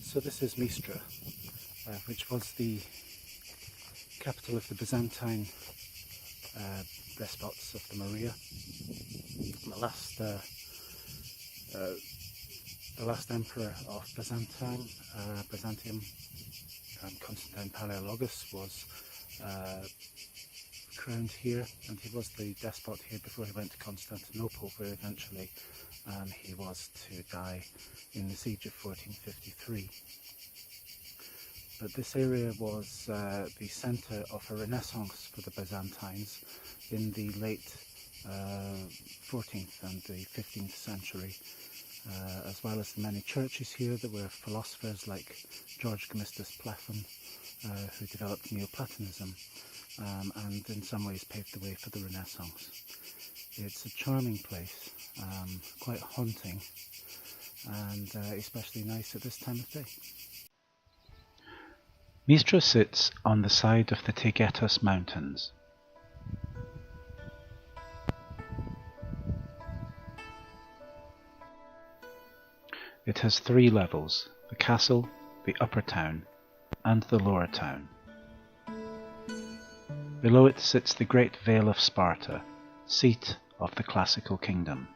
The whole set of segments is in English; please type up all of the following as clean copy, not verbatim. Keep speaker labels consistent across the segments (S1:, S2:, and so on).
S1: So this is Mystras, which was the capital of the Byzantine despots of the Morea. The last emperor of Byzantium, Constantine Palaeologus, was crowned here, and he was the despot here before he went to Constantinople, where eventually he was to die in the siege of 1453. But this area was the centre of a renaissance for the Byzantines in the late 14th and the 15th century, as well as the many churches here. There were philosophers like George Platon, who developed Neoplatonism, and in some ways paved the way for the Renaissance. It's a charming place, quite haunting, and especially nice at this time of day.
S2: Mystras sits on the side of the Taygetos mountains. It has 3 levels: the castle, the upper town, and the lower town. Below it sits the great Vale of Sparta, seat of the classical kingdom.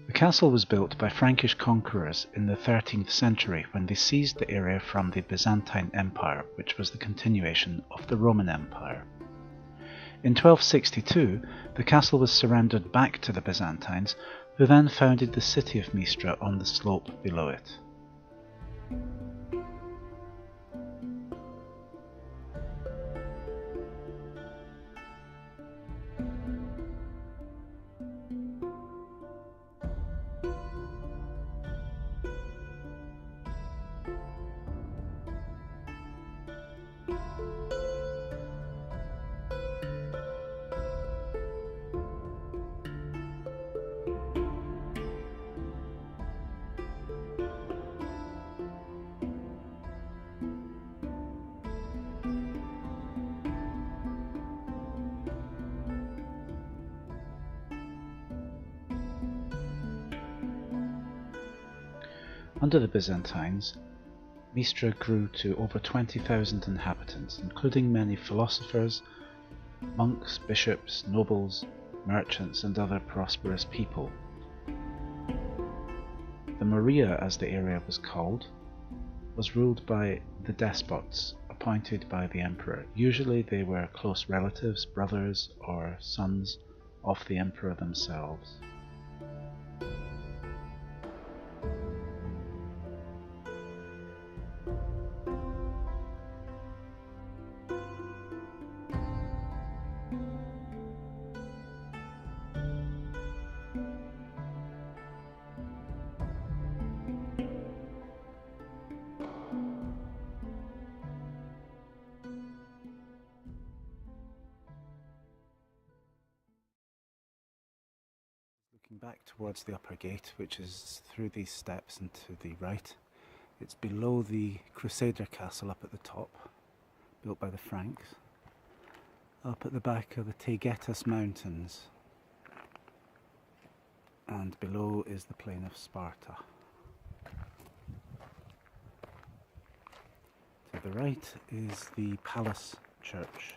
S2: The castle was built by Frankish conquerors in the 13th century when they seized the area from the Byzantine Empire, which was the continuation of the Roman Empire. In 1262, the castle was surrendered back to the Byzantines, who then founded the city of Mystras on the slope below it. Under the Byzantines, Mystras grew to over 20,000 inhabitants, including many philosophers, monks, bishops, nobles, merchants, and other prosperous people. The Morea, as the area was called, was ruled by the despots appointed by the emperor. Usually they were close relatives, brothers, or sons of the emperor themselves.
S1: Looking back towards the upper gate, which is through these steps and to the right, it's below the Crusader castle up at the top, built by the Franks. Up at the back are the Taygetos mountains, and below is the plain of Sparta. To the right is the palace church.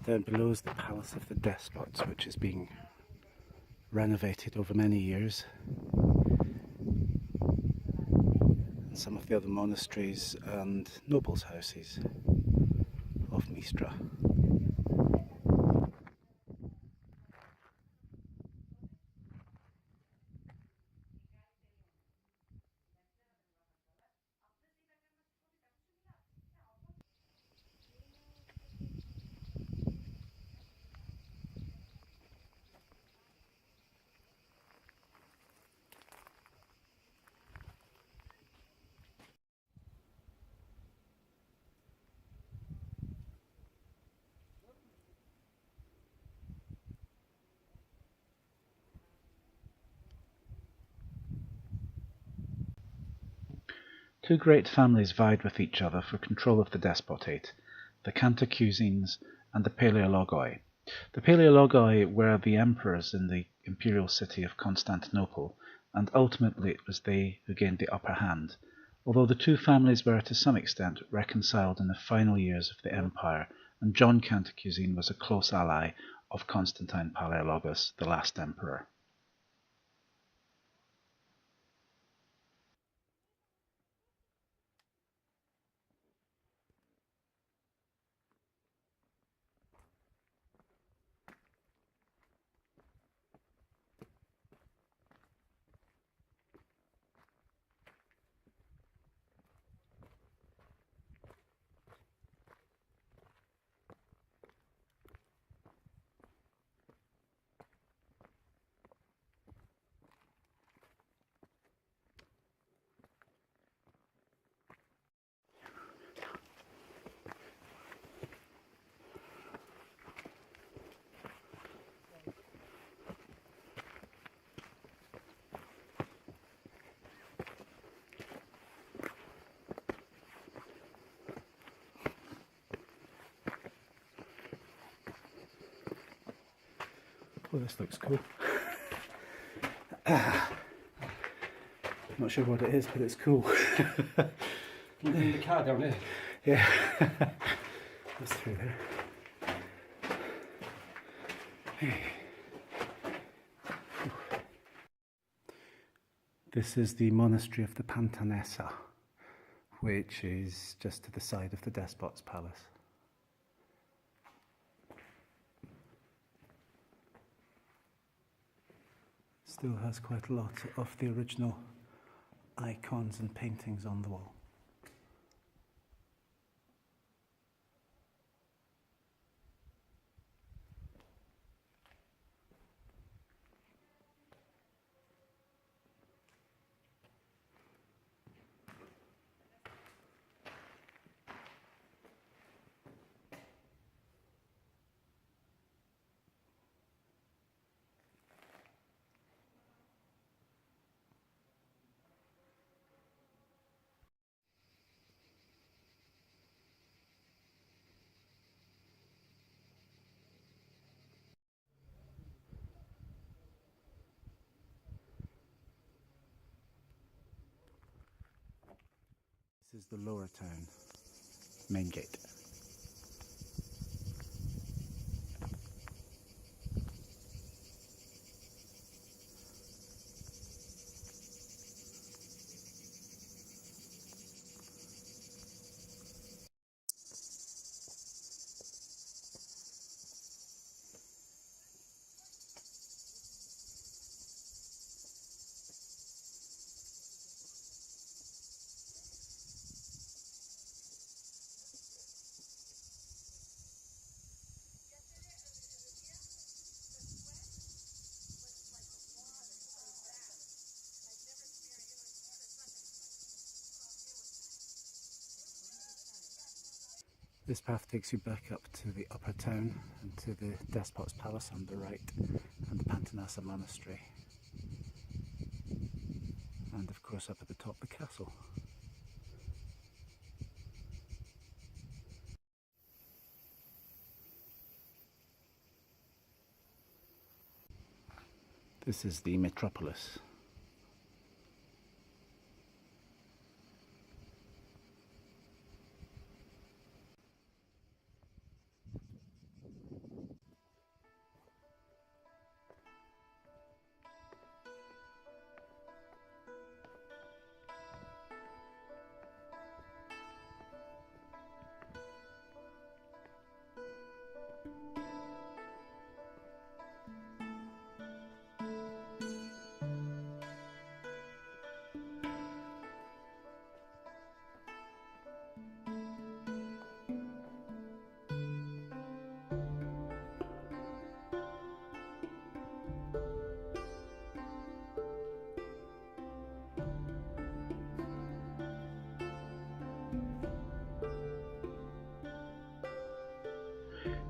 S1: Down below is the Palace of the Despots, which is being renovated over many years. And some of the other monasteries and nobles' houses of Mystras.
S2: Two great families vied with each other for control of the despotate, the Cantacuzines and the Palaeologoi. The Palaeologoi were the emperors in the imperial city of Constantinople, and ultimately it was they who gained the upper hand, although the two families were to some extent reconciled in the final years of the empire, and John Cantacuzene was a close ally of Constantine Palaiologos, the last emperor.
S1: Oh, this looks cool. Not sure what it is, but it's cool.
S3: You leave the car down there.
S1: Yeah, that's through there. Hey. This is the monastery of the Pantanessa, which is just to the side of the Despot's palace. Still has quite a lot of the original icons and paintings on the wall. This is the lower town, main gate. This path takes you back up to the upper town and to the Despot's Palace on the right and the Pantanassa Monastery. And of course up at the top the castle. This is the metropolis.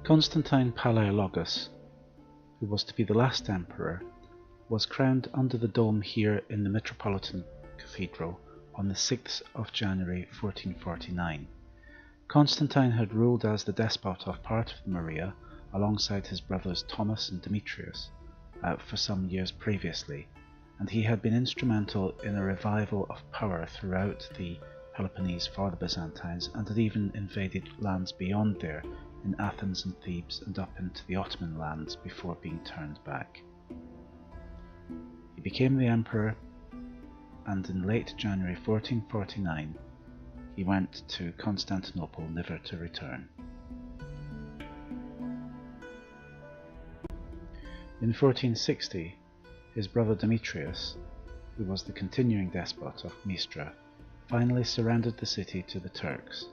S2: Constantine Palaiologus, who was to be the last emperor, was crowned under the dome here in the Metropolitan Cathedral on the 6th of January 1449. Constantine had ruled as the despot of part of the Morea alongside his brothers Thomas and Demetrius for some years previously, and he had been instrumental in a revival of power throughout the Peloponnese for the Byzantines, and had even invaded lands beyond there in Athens and Thebes and up into the Ottoman lands before being turned back. He became the emperor, and in late January 1449 he went to Constantinople, never to return. In 1460 his brother Demetrius, who was the continuing despot of Mystras, finally surrendered the city to the Turks,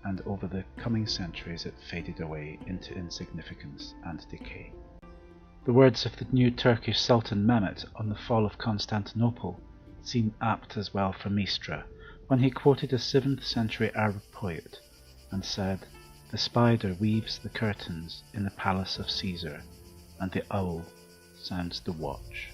S2: and over the coming centuries it faded away into insignificance and decay. The words of the new Turkish Sultan Mehmet on the fall of Constantinople seem apt as well for Mystras, when he quoted a 7th century Arab poet and said, "The spider weaves the curtains in the palace of Caesar, and the owl sounds the watch."